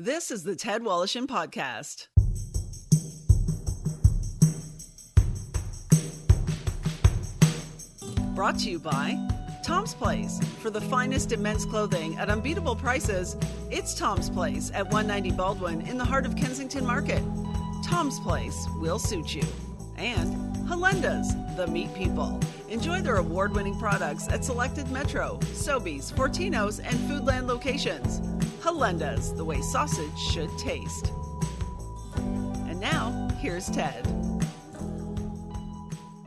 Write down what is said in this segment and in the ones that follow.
This is the Ted Wallachin Podcast. Brought to you by Tom's Place. For the finest in men's clothing at unbeatable prices, it's Tom's Place at 190 Baldwin in the heart of Kensington Market. Tom's Place will suit you. And Halenda's, the meat people. Enjoy their award-winning products at selected Metro, Sobeys, Fortinos, and Foodland locations. Halenda's, the way sausage should taste. And now, here's Ted.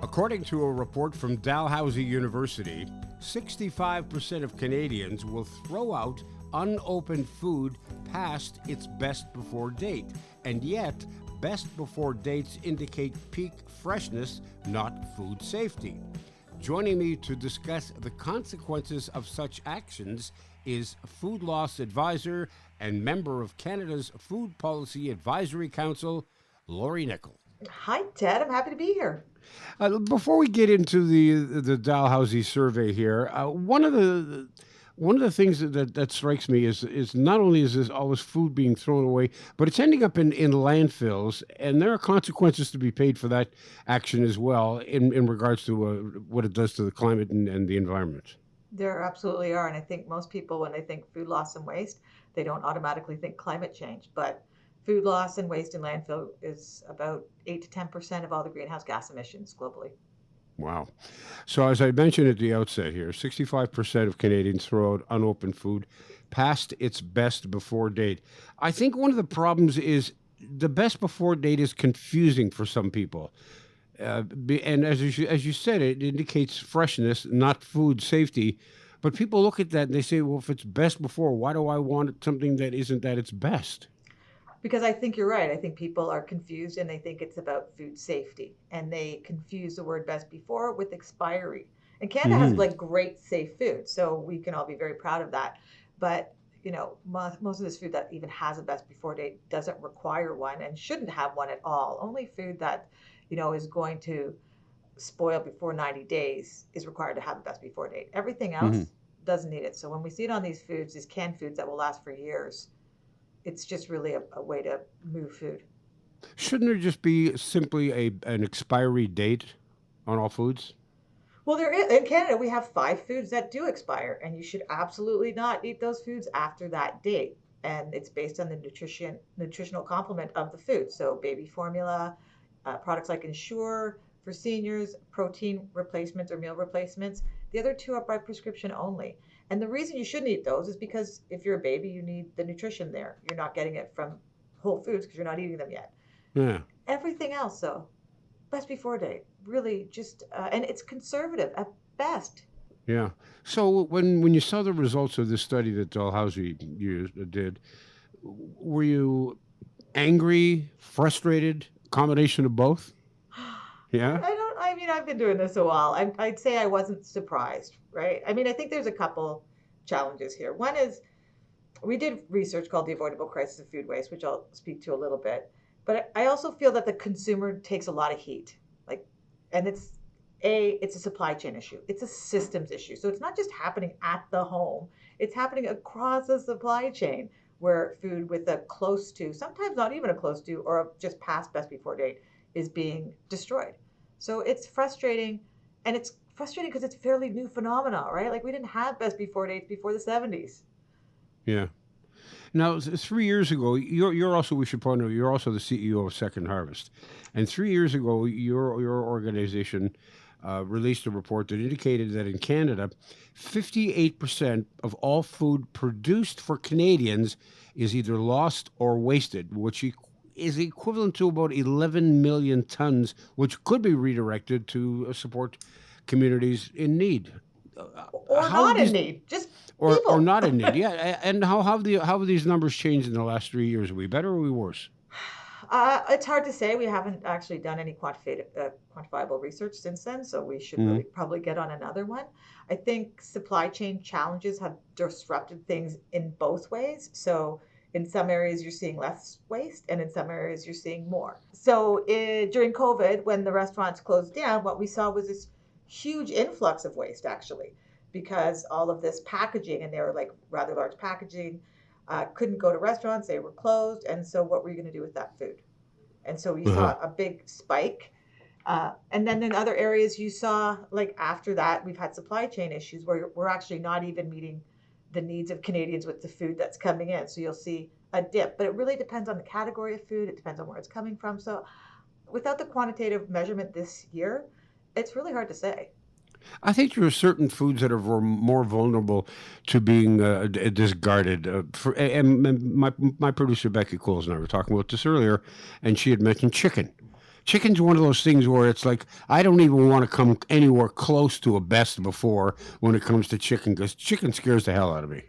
According to a report from Dalhousie University, 65% of Canadians will throw out unopened food past its best before date. And yet, best before dates indicate peak freshness, not food safety. Joining me to discuss the consequences of such actions is food loss advisor and member of Canada's Food Policy Advisory Council, Lori Nikkel. Hi, Ted. I'm happy to be here. Before we get into the Dalhousie survey here, one of the things that strikes me is not only is this all this food being thrown away, but it's ending up in landfills, and there are consequences to be paid for that action as well in regards to what it does to the climate and the environment. There absolutely are. And I think most people, when they think food loss and waste, they don't automatically think climate change. But food loss and waste in landfill is about 8 to 10% of all the greenhouse gas emissions globally. Wow. So as I mentioned at the outset here, 65% of Canadians throw out unopened food past its best before date. I think one of the problems is the best before date is confusing for some people. And as you said, it indicates freshness, not food safety. But people look at that and they say, well, if it's best before, why do I want something that isn't at its best? Because I think you're right. I think people are confused and they think it's about food safety. And they confuse the word best before with expiry. And Canada has like great safe food. So we can all be very proud of that. But, you know, most of this food that even has a best before date doesn't require one and shouldn't have one at all. Only food that, you know, is going to spoil before 90 days is required to have a best before date. Everything else doesn't need it. So when we see it on these foods, these canned foods that will last for years, it's just really a way to move food. Shouldn't there just be simply an expiry date on all foods? Well, there is, in Canada, we have 5 foods that do expire, and you should absolutely not eat those foods after that date. And it's based on the nutritional complement of the food. So baby formula, products like Ensure for seniors, protein replacements or meal replacements. The other 2 are by prescription only. And the reason you shouldn't eat those is because if you're a baby, you need the nutrition there. You're not getting it from Whole Foods because you're not eating them yet. Yeah. Everything else, though, best before date, really just, and it's conservative at best. Yeah. So when you saw the results of this study that Dalhousie did, were you angry, frustrated, combination of both? Yeah. I've been doing this a while. I'd say I wasn't surprised, right? I mean, I think there's a couple challenges here. One is we did research called The Avoidable Crisis of Food Waste, which I'll speak to a little bit. But I also feel that the consumer takes a lot of heat. And it's a supply chain issue. It's a systems issue. So it's not just happening at the home. It's happening across the supply chain where food with a close to, sometimes not even a close to, or just past best before date is being destroyed. So it's frustrating, and it's frustrating because it's a fairly new phenomenon, right? Like we didn't have best before dates before the 70s. Yeah. Now, 3 years ago, you're also, we should point out, you're also the CEO of Second Harvest. And 3 years ago, your organization released a report that indicated that in Canada, 58% of all food produced for Canadians is either lost or wasted, which is equivalent to about 11 million tons, which could be redirected to support communities in need. Or not in need, just or people. not in need. Yeah, and how have these numbers changed in the last 3 years? Are we better or are we worse? It's hard to say. We haven't actually done any quantifiable research since then, so we should really probably get on another one. I think supply chain challenges have disrupted things in both ways. So in some areas, you're seeing less waste, and in some areas, you're seeing more. So during COVID, when the restaurants closed down, what we saw was this huge influx of waste, actually, because all of this packaging, and they were like rather large packaging, couldn't go to restaurants, they were closed. And so, what were you going to do with that food? And so, we Uh-huh. saw a big spike. And then in other areas, you saw, like after that, we've had supply chain issues where we're actually not even meeting the needs of Canadians with the food that's coming in. So you'll see a dip, but it really depends on the category of food. It depends on where it's coming from. So without the quantitative measurement this year, it's really hard to say. I think there are certain foods that are more vulnerable to being discarded. And my producer Becky Coles and I were talking about this earlier, and she had mentioned chicken. Chicken's one of those things where it's like I don't even want to come anywhere close to a best before when it comes to chicken because chicken scares the hell out of me.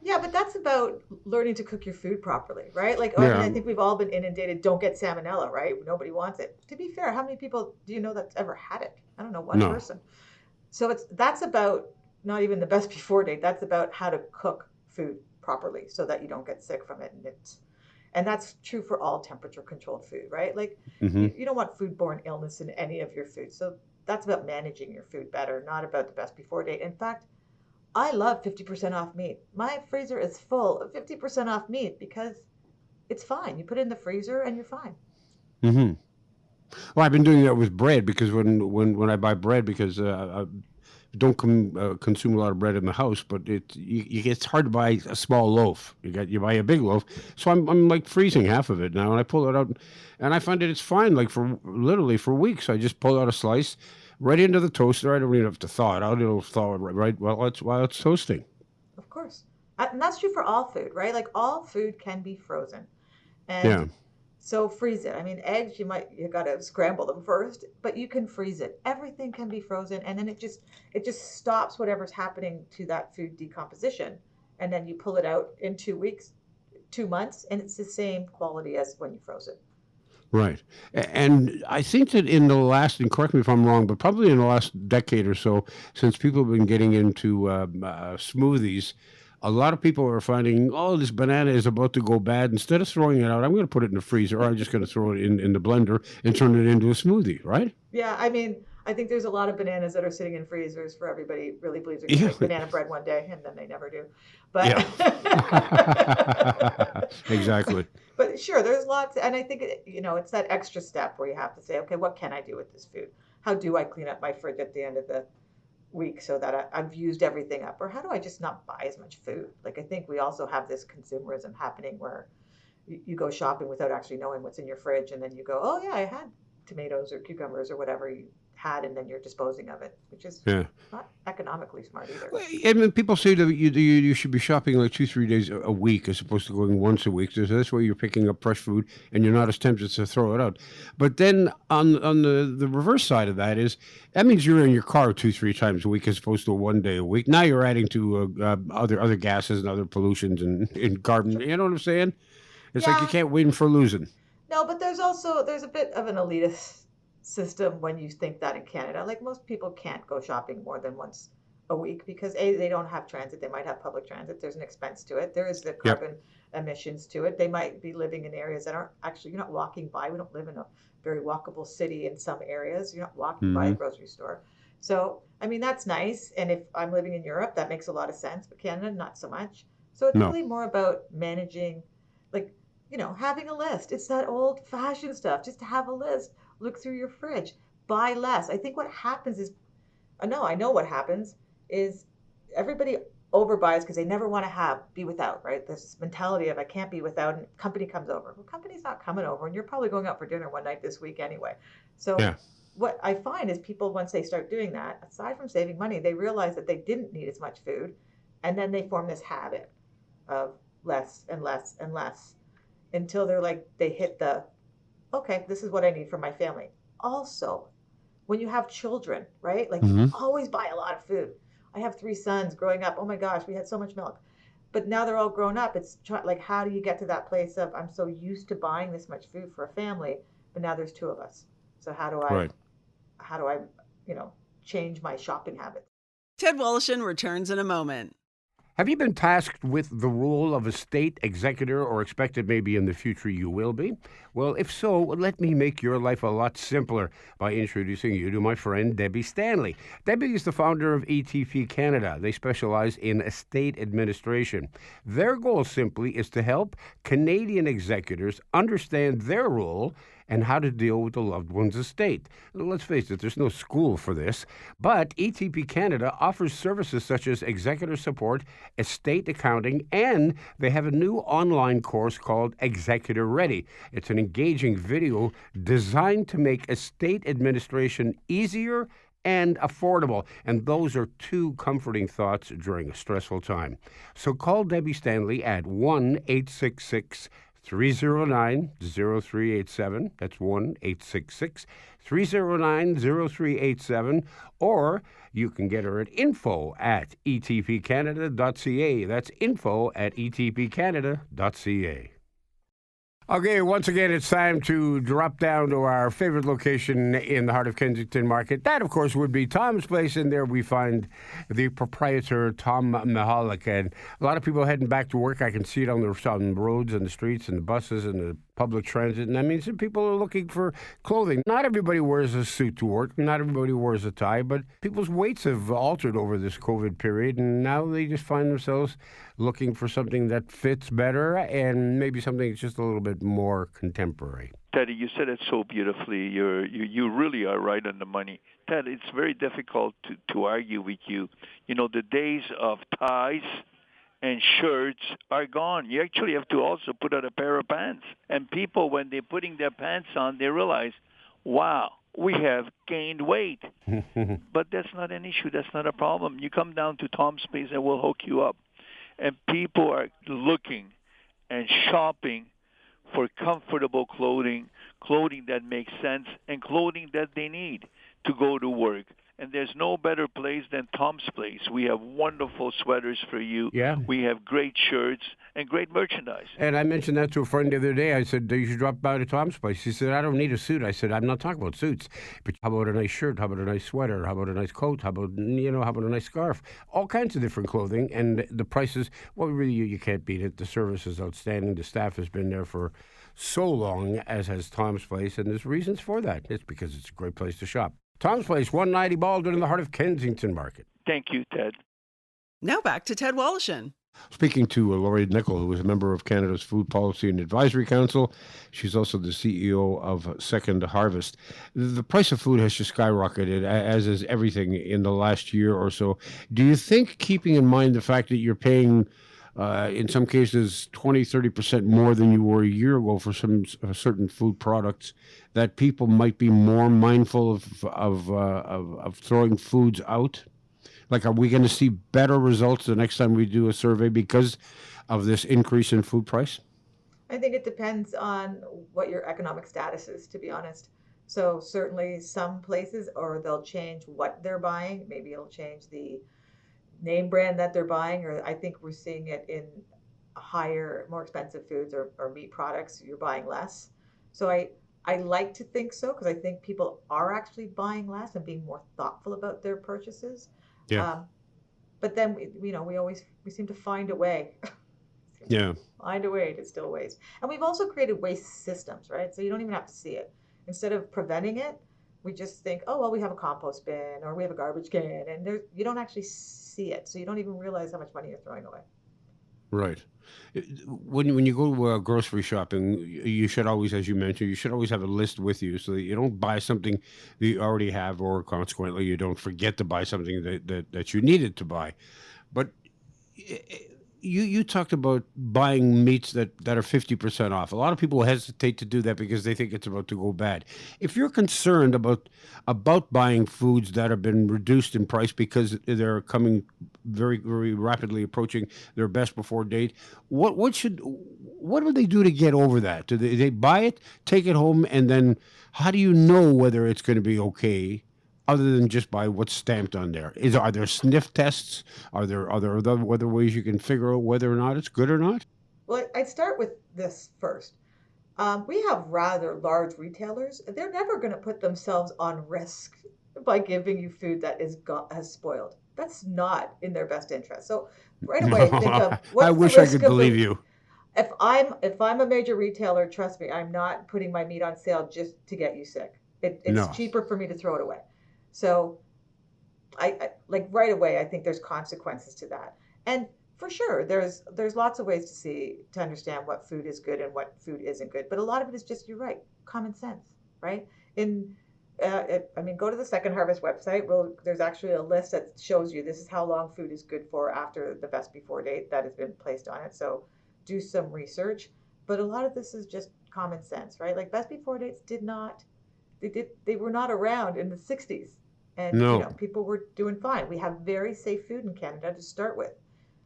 Yeah, but that's about learning to cook your food properly, right? Like, I mean, Yeah, I think we've all been inundated. Don't get salmonella, right? Nobody wants it. To be fair, how many people do you know that's ever had it? I don't know, one no, person. So that's about not even the best before date. That's about how to cook food properly so that you don't get sick from it. And that's true for all temperature controlled food, right? Like hmm you don't want foodborne illness in any of your food. So that's about managing your food better, not about the best before date. In fact, I love 50% off meat. My freezer is full of 50% off meat because it's fine. You put it in the freezer and you're fine. hmm Well, I've been doing that with bread because when I buy bread because don't consume a lot of bread in the house, but it's hard to buy a small loaf. You buy a big loaf, so I'm like freezing half of it now, and I pull it out, and I find that it's fine. Like for literally for weeks, I just pull out a slice right into the toaster. I don't even have to thaw it out; it'll thaw it right while it's toasting. Of course. And that's true for all food, right? Like all food can be frozen. Yeah, And so freeze it. I mean, eggs, you got to scramble them first, but you can freeze it. Everything can be frozen, and then it just stops whatever's happening to that food decomposition. And then you pull it out in 2 weeks, 2 months, and it's the same quality as when you froze it. right. And I think that in the last, and correct me if I'm wrong, but probably in the last decade or so, since people have been getting into smoothies, a lot of people are finding, oh, this banana is about to go bad. Instead of throwing it out, I'm going to put it in the freezer, or I'm just going to throw it in the blender and turn it into a smoothie, right? Yeah, I mean, I think there's a lot of bananas that are sitting in freezers for everybody really believes they're going to Yeah. make banana bread one day, and then they never do. But Yeah. Exactly. but sure, there's lots, and I think it's that extra step where you have to say, okay, what can I do with this food? How do I clean up my fridge at the end of the week so that I've used everything up, or how do I just not buy as much food? Like I think we also have this consumerism happening where you go shopping without actually knowing what's in your fridge, and then you go, oh yeah, I had tomatoes or cucumbers or whatever you had, and then you're disposing of it, which is Yeah. not economically smart either. Well, I mean, people say that you should be shopping like 2 3 days a week as opposed to going once a week. So this way you're picking up fresh food and you're not as tempted to throw it out. But then on the reverse side of that is that means you're in your car 2 3 times a week as opposed to 1 day a week. Now you're adding to other gases and other pollutions and in carbon. Sure. You know what I'm saying? It's like you Yeah, can't win for losing. no, but there's a bit of an elitist system when you think that in Canada. Like most people can't go shopping more than once a week because A, they don't have transit. They might have public transit. There's an expense to it. There is the Yep. carbon emissions to it. They might be living in areas that aren't actually, you're not walking by. We don't live in a very walkable city in some areas. You're not walking by a hmm grocery store. So, I mean, that's nice. And if I'm living in Europe, that makes a lot of sense, but Canada, not so much. So it's No. really more about managing, like, having a list. It's that old fashioned stuff. Just to have a list. Look through your fridge. Buy less. I think what happens is, no, I know what happens is everybody overbuys because they never want to be without, right? There's this mentality of I can't be without, and company comes over. Well, company's not coming over, and you're probably going out for dinner one night this week anyway. So Yeah. what I find is people, once they start doing that, aside from saving money, they realize that they didn't need as much food, and then they form this habit of less and less and less until they hit the, okay, this is what I need for my family. Also, when you have children, right? Like you hmm always buy a lot of food. I have 3 sons growing up. Oh my gosh, we had so much milk. But now they're all grown up. It's like, how do you get to that place of I'm so used to buying this much food for a family, but now there's two of us. So Right. how do I, change my shopping habits? Ted Woloshyn returns in a moment. Have you been tasked with the role of a state executor or expected maybe in the future you will be? Well, if so, let me make your life a lot simpler by introducing you to my friend Debbie Stanley. Debbie is the founder of ETP Canada. They specialize in estate administration. Their goal simply is to help Canadian executors understand their role and how to deal with the loved one's estate. Let's face it, there's no school for this, but ETP Canada offers services such as executor support, estate accounting, and they have a new online course called Executor Ready. It's an engaging video designed to make estate administration easier and affordable. And those are two comforting thoughts during a stressful time. So call Debbie Stanley at 1-866 309 0387. That's 1-866 309 0387. Or you can get her at info at etpcanada.ca. That's info at etpcanada.ca. Okay, once again, it's time to drop down to our favorite location in the heart of Kensington Market. That, of course, would be Tom's Place, and there we find the proprietor, Tom Mihalik. And a lot of people heading back to work. I can see it on the roads and the streets and the buses and the public transit, and that means that people are looking for clothing. Not everybody wears a suit to work. Not everybody wears a tie, but people's weights have altered over this COVID period, and now they just find themselves looking for something that fits better and maybe something that's just a little bit more contemporary. Teddy, you said it so beautifully. You really are right on the money. Ted, it's very difficult to argue with you. You know, the days of ties and shirts are gone. You actually have to also put on a pair of pants. And people, when they're putting their pants on, they realize, wow, we have gained weight. But that's not an issue. That's not a problem. You come down to Tom's Place and we'll hook you up. And people are looking and shopping for comfortable clothing that makes sense, and clothing that they need to go to work. And there's no better place than Tom's Place. We have wonderful sweaters for you. Yeah. We have great shirts and great merchandise. And I mentioned that to a friend the other day. I said, you should drop by to Tom's Place. He said, I don't need a suit. I said, I'm not talking about suits. But how about a nice shirt? How about a nice sweater? How about a nice coat? How about a nice scarf? All kinds of different clothing. And the prices, well, really, you can't beat it. The service is outstanding. The staff has been there for so long, as has Tom's Place. And there's reasons for that. It's because it's a great place to shop. Tom's Place, 190 Baldwin in the heart of Kensington Market. Thank you, Ted. Now back to Ted Wallishin. Speaking to Laurie Nikkel, who is a member of Canada's Food Policy and Advisory Council. She's also the CEO of Second Harvest. The price of food has just skyrocketed, as is everything in the last year or so. Do you think, keeping in mind the fact that you're paying in some cases 20-30% more than you were a year ago for some certain food products, that people might be more mindful of throwing foods out? Like, are we going to see better results the next time we do a survey because of this increase in food price? I think it depends on what your economic status is, to be honest. So certainly some places, or they'll change what they're buying. Maybe it'll change the name brand that they're buying, or I think we're seeing it in higher, more expensive foods or meat products. You're buying less. So I like to think so, because I think people are actually buying less and being more thoughtful about their purchases. Yeah. But then we seem to find a way. Yeah. Find a way to still waste. And we've also created waste systems, right? So you don't even have to see it. Instead of preventing it, we just think, oh, well, we have a compost bin or we have a garbage can, and you don't actually see it. So you don't even realize how much money you're throwing away. Right. When you go to grocery shopping, you should always, as you mentioned, you should always have a list with you so that you don't buy something that you already have, or consequently you don't forget to buy something that you needed to buy. But you talked about buying meats that are 50% off. A lot of people hesitate to do that because they think it's about to go bad. If you're concerned about buying foods that have been reduced in price because they're coming very, very rapidly approaching their best before date, what do they do to get over that? Do they buy it, take it home, and then how do you know whether it's going to be okay, other than just by what's stamped on there? Are there sniff tests? Are there other ways you can figure out whether or not it's good or not? Well, I'd start with this first. We have rather large retailers. They're never going to put themselves on risk by giving you food that has spoiled. That's not in their best interest. So right away think of I what's the wish I risk could of believe the you. if I'm a major retailer, trust me, I'm not putting my meat on sale just to get you sick. It's No. cheaper for me to throw it away. So I like right away. I think there's consequences to that, and for sure, there's lots of ways to understand what food is good and what food isn't good. But a lot of it is just you're right, common sense, right? In I mean, go to the Second Harvest website. Well, there's actually a list that shows you this is how long food is good for after the best before date that has been placed on it. So do some research. But a lot of this is just common sense, right? Like best before dates they were not around in the 60s, and No. people were doing fine. We have very safe food in Canada to start with.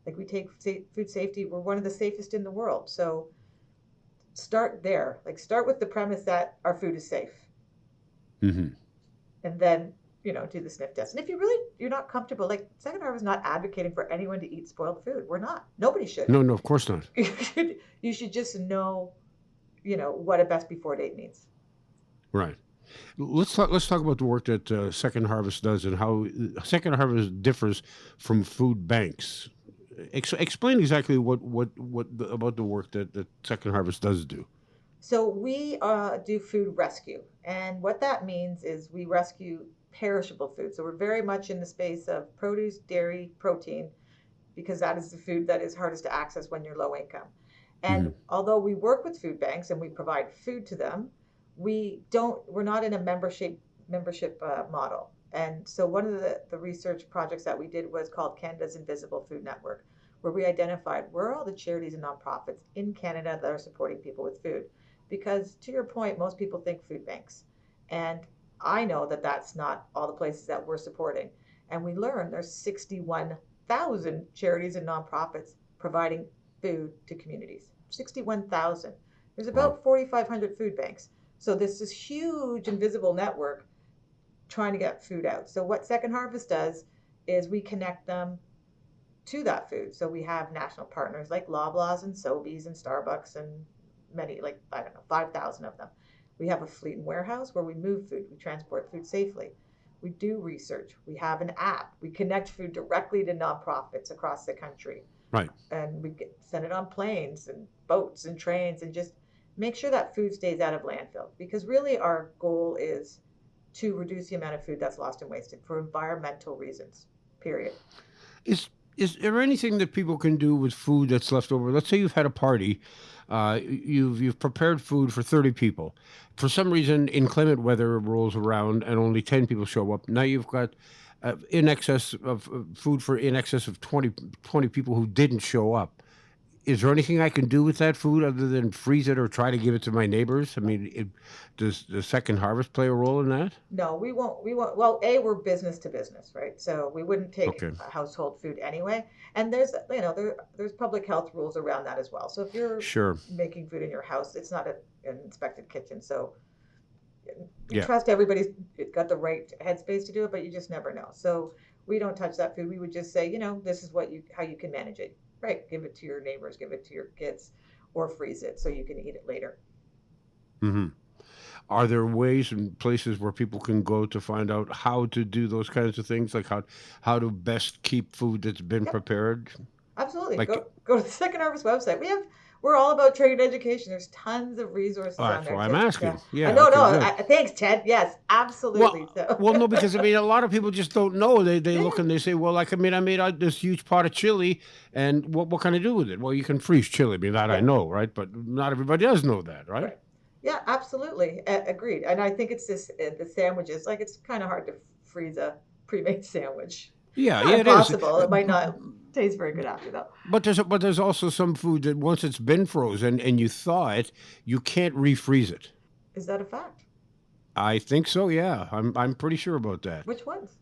Like we take food safety, we're one of the safest in the world. So start there. Like start with the premise that our food is safe, Hmm. and then do the sniff test. And if you're not comfortable, like Second Harvest is not advocating for anyone to eat spoiled food. We're not. Nobody should. No, no, of course not. You should just know what a best before date means. Right. Let's talk about the work that Second Harvest does and how Second Harvest differs from food banks. Explain exactly about the work that Second Harvest does do. So we do food rescue, and what that means is we rescue perishable food. So we're very much in the space of produce, dairy, protein, because that is the food that is hardest to access when you're low income. Hmm. And although we work with food banks and we provide food to them, we're not in a membership model. And so one of the research projects that we did was called Canada's Invisible Food Network, where we identified where are all the charities and nonprofits in Canada that are supporting people with food. Because to your point, most people think food banks. And I know that that's not all the places that we're supporting. And we learned there's 61,000 charities and nonprofits providing food to communities. 61,000. There's Wow. about 4,500 food banks. So this is huge invisible network trying to get food out. So what Second Harvest does is we connect them to that food. So we have national partners like Loblaws and Sobeys and Starbucks and many, like, I don't know, 5,000 of them. We have a fleet and warehouse where we move food, we transport food safely. We do research. We have an app. We connect food directly to nonprofits across the country. Right. And send it on planes and boats and trains and just make sure that food stays out of landfill. Because really our goal is to reduce the amount of food that's lost and wasted for environmental reasons, period. Is is there anything that people can do with food that's left over? Let's say you've had a party, you've prepared food for 30 people. For some reason, inclement weather rolls around and only 10 people show up. Now you've got in excess of food for in excess of 20 people who didn't show up. Is there anything I can do with that food other than freeze it or try to give it to my neighbors? I mean, does the Second Harvest play a role in that? No, we won't. We won't. Well, we're business to business, right? So we wouldn't take Okay, household food anyway. And there's public health rules around that as well. So if you're sure. making food in your house, it's not an inspected kitchen. So we Yeah. trust everybody's got the right headspace to do it, but you just never know. So we don't touch that food. We would just say, this is how you can manage it. Right? Give it to your neighbors, give it to your kids, or freeze it so you can eat it later. Hmm. Are there ways and places where people can go to find out how to do those kinds of things, like how to best keep food that's been Yep. prepared? Absolutely. Like, Go to the Second Harvest website. We're all about trade education. There's tons of oh, resources on that's there why I'm to asking. I Yeah. know, no. Okay. Good. Thanks, Ted. Yes, absolutely. Well, So well, no, because I mean, a lot of people just don't know. They yeah, look and they say, well, like I mean, I made out this huge pot of chili, and what can I do with it? Well, you can freeze chili. I mean, that I yeah, know, right? But not everybody does know that, right? right. Yeah, absolutely. Agreed. And I think it's this the sandwiches. Like it's kind of hard to freeze a pre-made sandwich. Yeah, Not yeah, it is. impossible. It might not taste very good after though. But there's also some food that once it's been frozen and you thaw it, you can't refreeze it. Is that a fact? I think so. Yeah, I'm pretty sure about that. Which ones?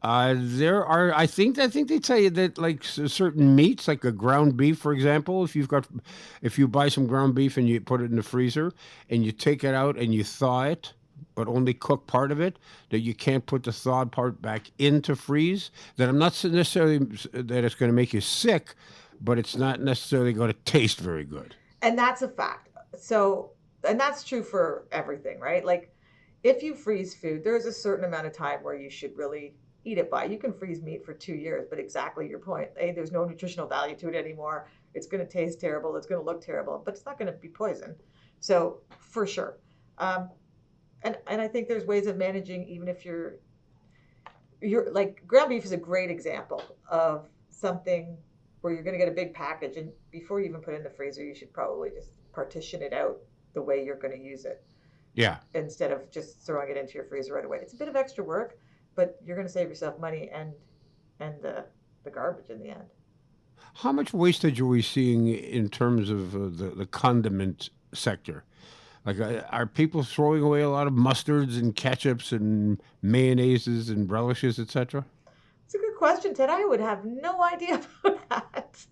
There are. I think they tell you that like certain meats, like a ground beef, for example. If you buy some ground beef and you put it in the freezer and you take it out and you thaw it, but only cook part of it, that you can't put the thawed part back into freeze. That I'm not necessarily that it's going to make you sick, but it's not necessarily going to taste very good. And that's a fact. So, and that's true for everything, right? Like if you freeze food, there's a certain amount of time where you should really eat it by. You can freeze meat for 2 years, but exactly your point. There's no nutritional value to it anymore. It's going to taste terrible. It's going to look terrible, but it's not going to be poison. So for sure. Um, and I think there's ways of managing, even if you're like ground beef is a great example of something where you're going to get a big package, and before you even put it in the freezer, you should probably just partition it out the way you're going to use it Yeah. instead of just throwing it into your freezer right away. It's a bit of extra work, but you're going to save yourself money and the garbage in the end. How much wastage are we seeing in terms of the condiment sector? Like, are people throwing away a lot of mustards and ketchups and mayonnaises and relishes, etc.? It's a good question, Ted. I would have no idea about that.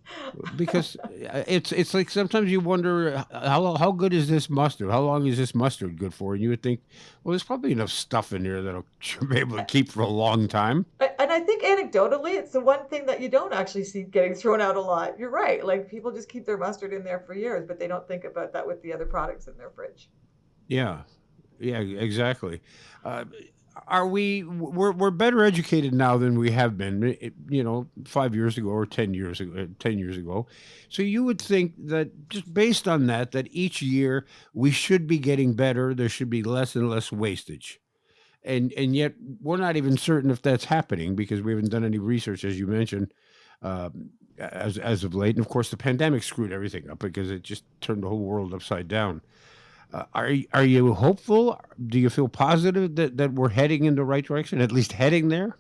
Because it's like sometimes you wonder how good is this mustard? How long is this mustard good for? And you would think, well, there's probably enough stuff in there that'll be able to keep for a long time. And I think anecdotally, it's the one thing that you don't actually see getting thrown out a lot. You're right. Like people just keep their mustard in there for years, but they don't think about that with the other products in their fridge. Yeah, yeah, exactly. Uh, we're better educated now than we have been, 5 years ago or 10 years ago, 10 years ago. So you would think that just based on that, that each year we should be getting better. There should be less and less wastage. And yet we're not even certain if that's happening because we haven't done any research, as you mentioned, as of late. And of course, the pandemic screwed everything up because it just turned the whole world upside down. Are you hopeful? Do you feel positive that we're heading in the right direction, at least heading there?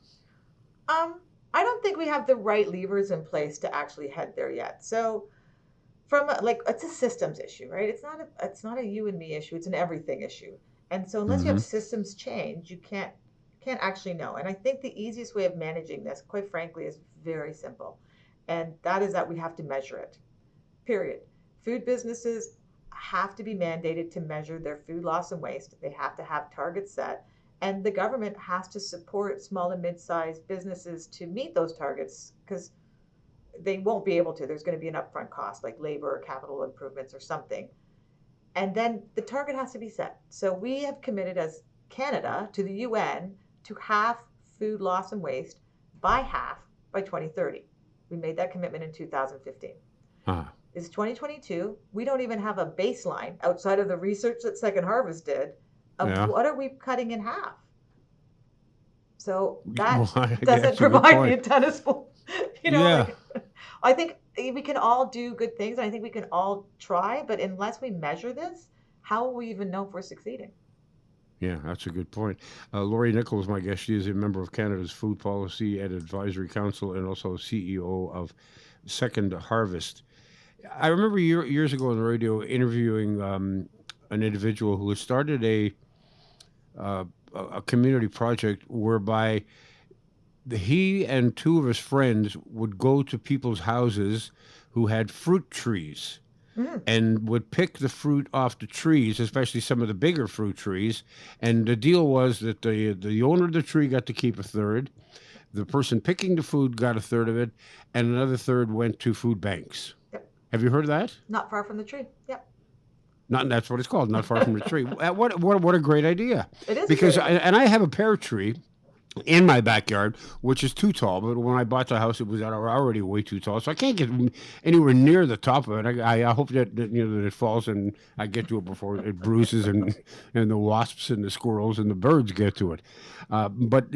Um, I don't think we have the right levers in place to actually head there yet. So like it's a systems issue, right? It's not a you and me issue. It's an everything issue. And so unless you have Hmm. systems change, you can't actually know. And I think the easiest way of managing this, quite frankly, is very simple. And that is that we have to measure it. Period. Food businesses have to be mandated to measure their food loss and waste. They have to have targets set. And the government has to support small and mid-sized businesses to meet those targets because they won't be able to. There's going to be an upfront cost like labor or capital improvements or something. And then the target has to be set. So we have committed as Canada to the UN to halve food loss and waste by half by 2030. We made that commitment in 2015. Ah, It's 2022. We don't even have a baseline outside of the research that Second Harvest did of yeah. what are we cutting in half. So that Well, doesn't that's a good provide me a point. ton of, Yeah. like I think we can all do good things. And I think we can all try, but unless we measure this, how will we even know if we're succeeding? Yeah, that's a good point. Lori Nichols, my guest, she is a member of Canada's Food Policy and Advisory Council and also CEO of Second Harvest. I remember years ago on the radio interviewing an individual who had started uh, a community project whereby he and two of his friends would go to people's houses who had fruit trees Mm, and would pick the fruit off the trees, especially some of the bigger fruit trees. And the deal was that the owner of the tree got to keep a third, the person picking the food got a third of it, and another third went to food banks. yep. Have you heard of that? Not far from the tree. Yep. Not that's what it's called. Not far from the tree. What a great idea! It is a Because great idea. I have a pear tree in my backyard, which is too tall. But when I bought the house, it was already way too tall, so I can't get anywhere near the top of it. I hope that it falls and I get to it before it bruises and the wasps and the squirrels and the birds get to it. But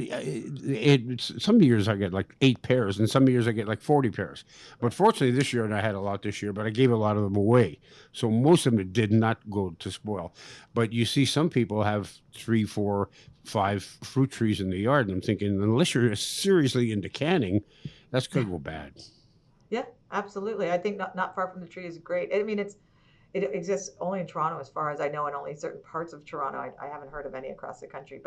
some years I get like 8 pears, and some years I get like 40 pears. But fortunately, this year, and I had a lot this year, but I gave a lot of them away, so most of them did not go to spoil. But you see, some people have 3, 4, 5 fruit trees in the yard, and I'm thinking, unless you're seriously into canning, that's gonna go bad. Yeah, absolutely. I think not far from the tree is great. I mean, it exists only in Toronto, as far as I know, and only certain parts of Toronto. I haven't heard of any across the country.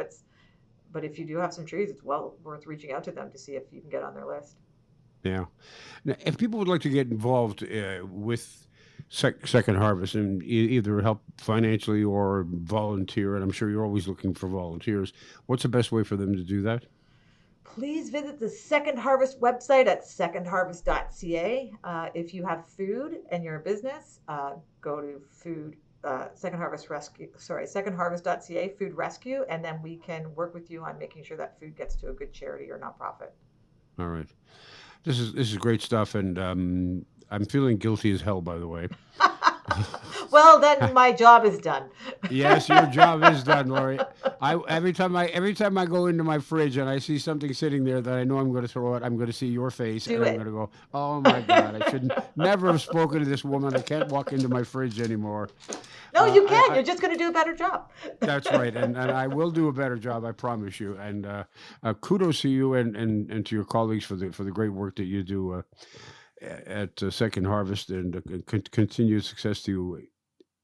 But if you do have some trees, it's well worth reaching out to them to see if you can get on their list. Yeah. Now, if people would like to get involved with Second Harvest and either help financially or volunteer, and I'm sure you're always looking for volunteers, what's the best way for them to do that? Please visit the Second Harvest website at secondharvest.ca. If you have food and you're a business, go to food secondharvest.ca food rescue, and then we can work with you on making sure that food gets to a good charity or nonprofit. All right. This is great stuff, and I'm feeling guilty as hell, by the way. Well, then my job is done. Yes, your job is done, Lori. Every time I go into my fridge and I see something sitting there that I know I'm going to throw out, I'm going to see your face and I'm going to go, "Oh my God, I should never have spoken to this woman. I can't walk into my fridge anymore." No, you can. You're just going to do a better job. That's right, and I will do a better job, I promise you. And kudos to you and to your colleagues for the great work that you do at Second Harvest, and continued success to you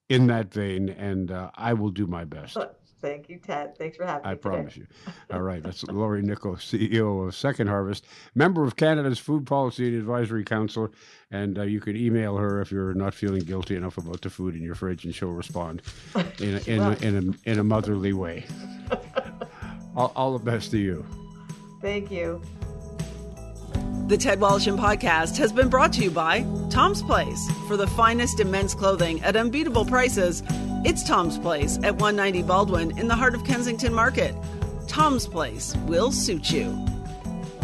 in that vein. And I will do my best. Thank you, Ted. Thanks for having me. I promise you. All right. That's Lori Nikkel, CEO of Second Harvest, member of Canada's Food Policy and Advisory Council. And you can email her if you're not feeling guilty enough about the food in your fridge, and she'll respond in a motherly way. All the best to you. Thank you. The Ted Wallacham Podcast has been brought to you by Tom's Place. For the finest in men's clothing at unbeatable prices, it's Tom's Place at 190 Baldwin in the heart of Kensington Market. Tom's Place will suit you.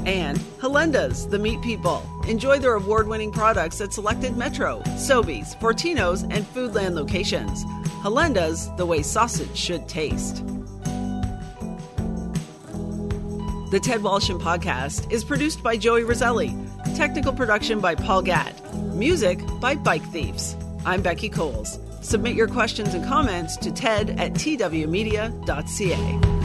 And Helenda's, the meat people. Enjoy their award-winning products at selected Metro, Sobeys, Fortino's, and Foodland locations. Helenda's, the way sausage should taste. The Ted Wallacham Podcast is produced by Joey Roselli. Technical production by Paul Gatt. Music by Bike Thieves. I'm Becky Coles. Submit your questions and comments to ted@twmedia.ca.